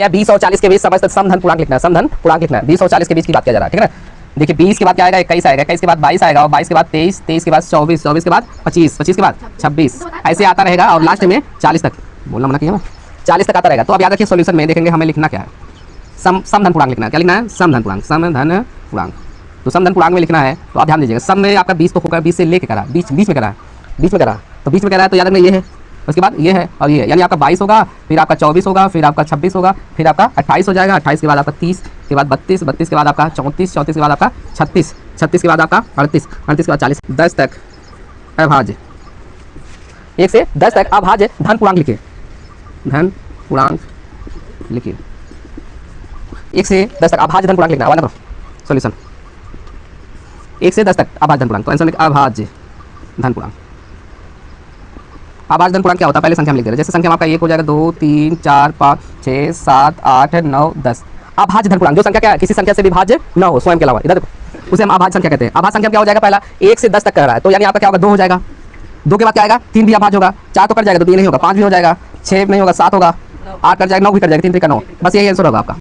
या 20 और 40 के बीच समस्त समधन पूर्णांक लिखना है, समधन पूर्णांक लिखना है। 20 और 40 के बीच की बात किया जा रहा है, ठीक है ना। देखिए 20 के बाद क्या आएगा, 21 आएगा, 21 के बाद 22 आएगा, और 22 के बाद 23, 23 के बाद 24, 24 के बाद 25, 25 के बाद 26, ऐसे आता रहेगा और लास्ट में 40 तक, बोलना मना किया ना, 40 तक आता रहेगा। तो अब याद रखिए सॉल्यूशन में देखेंगे हमें लिखना क्या है, समधन पूर्णांक लिखना है। क्या लिखना है? समधन पूर्णांक, समधन पूर्णांक। तो समधन पूर्णांक में लिखना है तो आप ध्यान दीजिएगा, सब में आपका 20 तो होगा, 20 से लेके करा, बीच में करा, बीच में करा, तो बीच में करा है तो याद रखना ये है, उसके बाद ये है और ये है, यानी आपका 22 होगा, फिर आपका 24 होगा, फिर आपका 26 होगा, फिर आपका 28 हो जाएगा, 28 के बाद आपका 30 के बाद 32, 32 के बाद आपका 34, 34 के बाद आपका 36, 36 के बाद आपका 38, 38 के बाद 40, 10 तक अभाज्य, 1 से 10 तक अभाज्य धन पूर्णांक लिखिए, धन पूर्णांक लिखिए, 1 से 10 तक अभाज्य धन पूर्णांक लिखना है। सॉल्यूशन 1 से 10 तक अभाज्य धन पूर्णांक, तो आंसर लिखिए अभाज्य धन पूर्णांक। अभाज्य धन पूर्णांक क्या होता है, पहले संख्या में लिख दे रहे हैं। जैसे संख्या में आपका 1 हो जाएगा, 2 3 4 5 6 7 8 9 10। अभाज्य धन पूर्णांक जो संख्या क्या है, किसी संख्या से विभाज्य न हो स्वयं के अलावा, इधर देखो, उसे हम अभाज्य संख्या कहते हैं। अभाज्य संख्या क्या हो जाएगा, पहला 1 से 10 तक कह रहा है, तो यानी आपका क्या होगा, 2 हो जाएगा, 2 के बाद क्या आएगा, 3 भी अभाज्य होगा, 4 तो कट जाएगा, तो 3 नहीं होगा, 5 भी हो जाएगा, 6 नहीं होगा, 7 होगा, 8 कट जाएगा, 9 भी कट जाएगा, 3 3 का 9, बस यही आंसर होगा आपका।